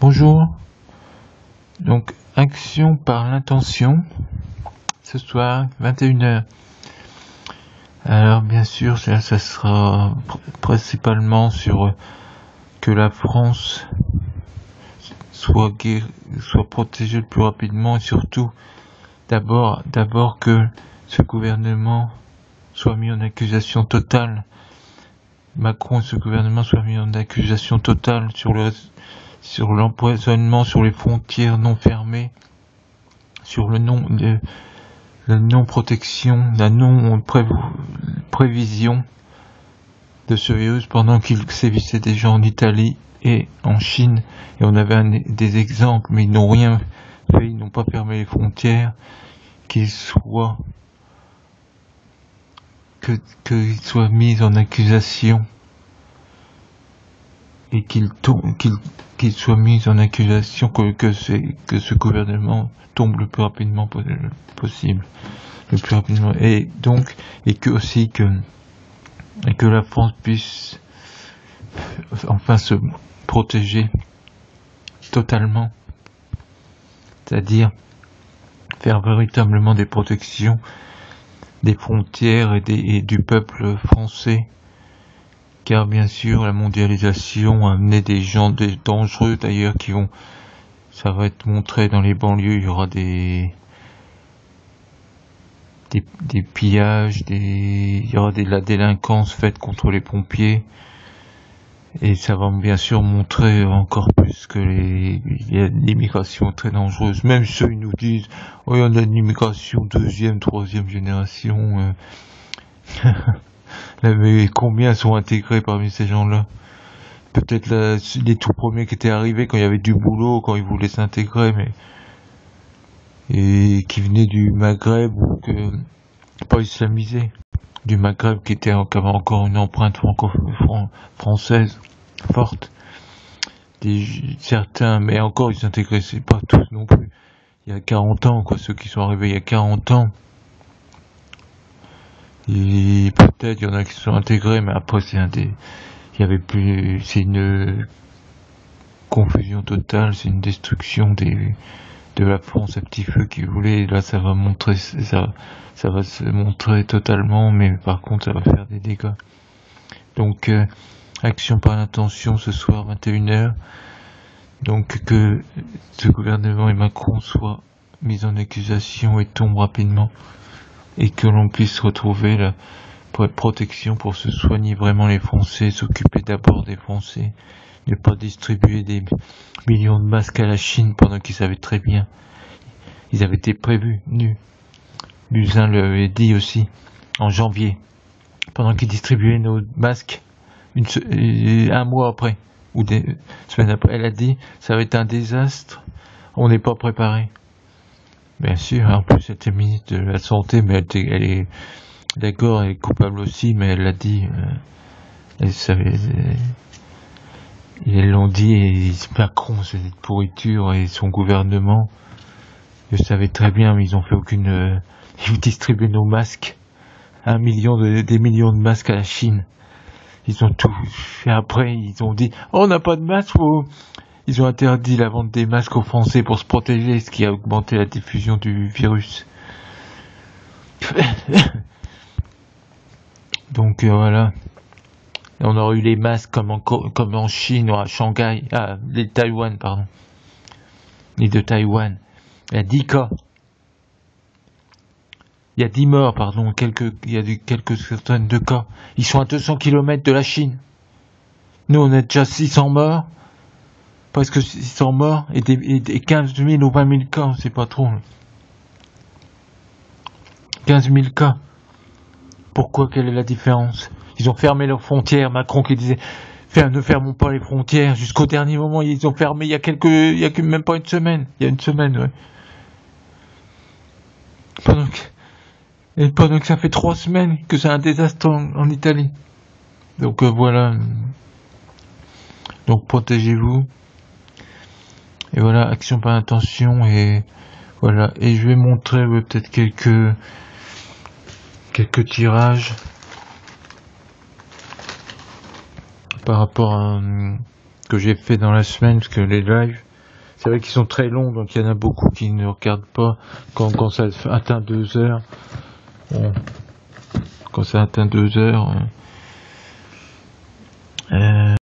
Bonjour, donc action par l'intention, ce soir 21h. Alors bien sûr ça sera principalement sur que la France soit protégée le plus rapidement et surtout d'abord que ce gouvernement soit mis en accusation totale. Macron et ce gouvernement soient mis en accusation totale sur l'empoisonnement, sur les frontières non fermées, sur la non-protection, la non-prévision de ce virus pendant qu'il sévissait déjà en Italie et en Chine. Et on avait des exemples, mais ils n'ont rien fait, ils n'ont pas fermé les frontières, qu'ils soient mis en accusation et qu'ils soient mis en accusation que ce gouvernement tombe le plus rapidement possible, le plus rapidement, et que la France puisse enfin se protéger totalement, c'est-à-dire faire véritablement des protections des frontières et du peuple français, car bien sûr la mondialisation a amené des gens dangereux d'ailleurs ça va être montré dans les banlieues, il y aura des pillages, il y aura de la délinquance faite contre les pompiers, et ça va bien sûr montrer encore plus que il y a l'immigration très dangereuse. Même ceux ils nous disent oh, il y en a de l'immigration deuxième, troisième génération. Mais combien sont intégrés parmi ces gens-là? Peut-être les tout premiers qui étaient arrivés quand il y avait du boulot, quand ils voulaient s'intégrer, et qui venaient du Maghreb ou pas islamisés, du Maghreb qui avait encore une empreinte française forte. Certains, mais encore ils s'intégraient pas tous non plus. Il y a 40 ans, ceux qui sont arrivés il y a 40 ans. Et peut-être il y en a qui sont intégrés, mais après il y avait plus, c'est une confusion totale, c'est une destruction de la France à petit feu qui voulait. Là ça va se montrer totalement, mais par contre ça va faire des dégâts. Donc action par l'intention ce soir 21h. Donc que ce gouvernement et Macron soient mis en accusation et tombent rapidement, et que l'on puisse retrouver la protection pour se soigner vraiment les Français, s'occuper d'abord des Français, ne pas distribuer des millions de masques à la Chine pendant qu'ils savaient très bien. Ils avaient été prévenus. Buzyn l'avait dit aussi en janvier, pendant qu'ils distribuaient nos masques un mois après ou des semaines après. Elle a dit ça va être un désastre, on n'est pas préparé. Bien sûr, en plus elle était ministre de la Santé, mais elle est d'accord, elle est coupable aussi, mais elle l'a dit, elle savait, ils l'ont dit, et Macron, c'est une pourriture, et son gouvernement, je savais très bien, mais ils ont fait ils distribuaient nos masques, des millions de masques à la Chine. Ils ont tout fait après, ils ont dit, oh, on n'a pas de masques, ils ont interdit la vente des masques aux Français pour se protéger, ce qui a augmenté la diffusion du virus. Donc voilà. Et on aurait eu les masques comme en Chine ou à Shanghai, les Taïwan, pardon. Les de Taïwan. Il y a 10 cas. Il y a 10 morts, pardon. Il y a quelques centaines de cas. Ils sont à 200 km de la Chine. Nous, on a déjà 600 morts. Presque 600 morts et 15 000 ou 20 000 cas, c'est pas trop. 15 000 cas. Pourquoi? Quelle est la différence? Ils ont fermé leurs frontières. Macron qui disait ne fermons pas les frontières. Jusqu'au dernier moment, ils ont fermé il y a même pas une semaine. Il y a une semaine, ouais. Pendant que ça fait 3 semaines que c'est un désastre en Italie. Donc voilà. Donc protégez-vous. Et voilà, action par intention, et voilà. Et je vais montrer peut-être quelques tirages par rapport à que j'ai fait dans la semaine, parce que les lives, c'est vrai qu'ils sont très longs, donc il y en a beaucoup qui ne regardent pas quand ça atteint 2 heures. Bon, quand ça atteint 2 heures,